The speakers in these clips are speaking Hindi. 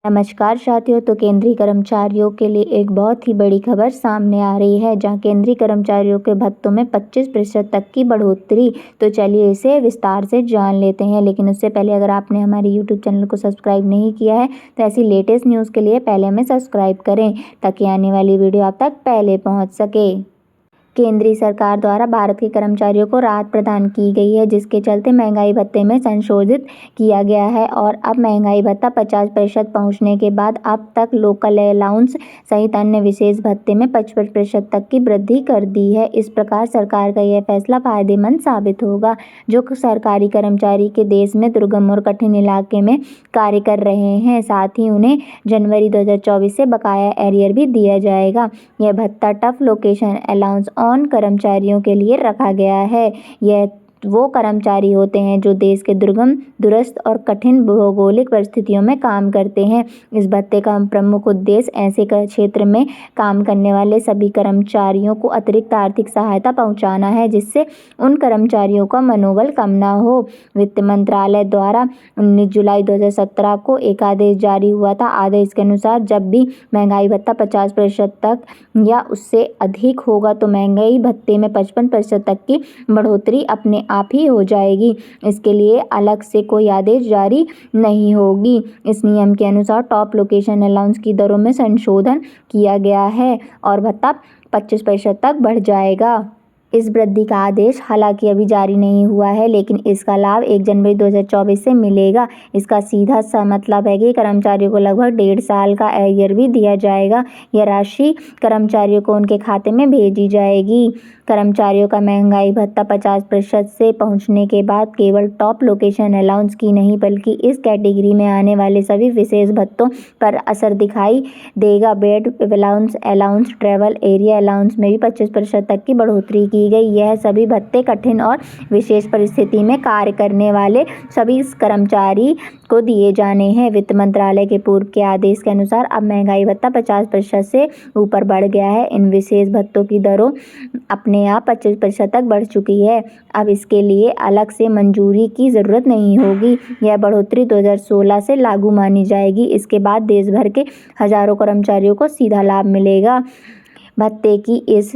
नमस्कार साथियों। तो केंद्रीय कर्मचारियों के लिए एक बहुत ही बड़ी खबर सामने आ रही है, जहां केंद्रीय कर्मचारियों के भत्तों में 25% तक की बढ़ोतरी। तो चलिए इसे विस्तार से जान लेते हैं, लेकिन उससे पहले अगर आपने हमारे यूट्यूब चैनल को सब्सक्राइब नहीं किया है तो ऐसी लेटेस्ट न्यूज़ के लिए पहले हमें सब्सक्राइब करें, ताकि आने वाली वीडियो आप तक पहले पहुँच सके। केंद्रीय सरकार द्वारा भारत के कर्मचारियों को राहत प्रदान की गई है, जिसके चलते महंगाई भत्ते में संशोधित किया गया है और अब महंगाई भत्ता 50% पहुंचने के बाद अब तक लोकल अलाउंस सहित अन्य विशेष भत्ते में 55% तक की वृद्धि कर दी है। इस प्रकार सरकार का यह फैसला फायदेमंद साबित होगा, जो सरकारी कर्मचारी के देश में दुर्गम और कठिन इलाके में कार्य कर रहे हैं। साथ ही उन्हें जनवरी 2024 से बकाया एरियर भी दिया जाएगा। यह भत्ता टफ लोकेशन अलाउंस ऑन कर्मचारियों के लिए रखा गया है। यह वो कर्मचारी होते हैं जो देश के दुर्गम, दूरस्थ और कठिन भौगोलिक परिस्थितियों में काम करते हैं। इस भत्ते का प्रमुख उद्देश्य ऐसे क्षेत्र में काम करने वाले सभी कर्मचारियों को अतिरिक्त आर्थिक सहायता पहुंचाना है, जिससे उन कर्मचारियों का मनोबल कम न हो। वित्त मंत्रालय द्वारा 19 जुलाई 2017 को एक आदेश जारी हुआ था। आदेश के अनुसार जब भी महंगाई भत्ता 50% तक या उससे अधिक होगा तो महंगाई भत्ते में 55% तक की बढ़ोतरी अपने आप ही हो जाएगी। इसके लिए अलग से कोई आदेश जारी नहीं होगी। इस नियम के अनुसार टॉप लोकेशन अलाउंस की दरों में संशोधन किया गया है और भत्ता 25% तक बढ़ जाएगा। इस वृद्धि का आदेश हालांकि अभी जारी नहीं हुआ है, लेकिन इसका लाभ 1 जनवरी 2024 से मिलेगा। इसका सीधा सा मतलब है कि कर्मचारियों को लगभग 1.5 साल का एरियर भी दिया जाएगा। यह राशि कर्मचारियों को उनके खाते में भेजी जाएगी। कर्मचारियों का महंगाई भत्ता 50% से पहुंचने के बाद केवल टॉप लोकेशन अलाउंस की नहीं, बल्कि इस कैटेगरी में आने वाले सभी विशेष भत्तों पर असर दिखाई देगा। Bed allowance, travel area allowance में भी 25% तक की बढ़ोतरी की गई। यह सभी भत्ते कठिन और विशेष परिस्थिति में कार्य करने वाले सभी कर्मचारी को दिए जाने हैं। वित्त मंत्रालय के पूर्व के आदेश के अनुसार अब महंगाई भत्ता 50% से ऊपर बढ़ गया है। इन विशेष भत्तों की दरों अपने आप 25% तक बढ़ चुकी है। अब इसके लिए अलग से मंजूरी की जरूरत नहीं होगी। यह बढ़ोतरी 2016 से लागू मानी जाएगी। इसके बाद देश भर के हजारों कर्मचारियों को सीधा लाभ मिलेगा। भत्ते की इस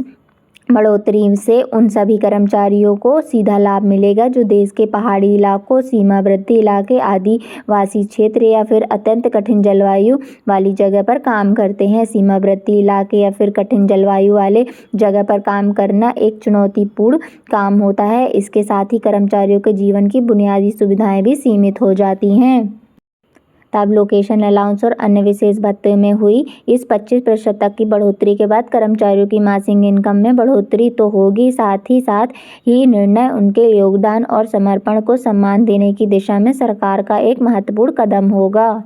बढ़ोतरी से उन सभी कर्मचारियों को सीधा लाभ मिलेगा जो देश के पहाड़ी इलाकों, सीमावर्ती इलाके, आदिवासी क्षेत्र या फिर अत्यंत कठिन जलवायु वाली जगह पर काम करते हैं। सीमावर्ती इलाके या फिर कठिन जलवायु वाले जगह पर काम करना एक चुनौतीपूर्ण काम होता है। इसके साथ ही कर्मचारियों के जीवन की बुनियादी सुविधाएं भी सीमित हो जाती हैं। तब लोकेशन अलाउंस और अन्य विशेष भत्ते में हुई इस 25% तक की बढ़ोतरी के बाद कर्मचारियों की मासिक इनकम में बढ़ोतरी तो होगी, साथ ही निर्णय उनके योगदान और समर्पण को सम्मान देने की दिशा में सरकार का एक महत्वपूर्ण कदम होगा।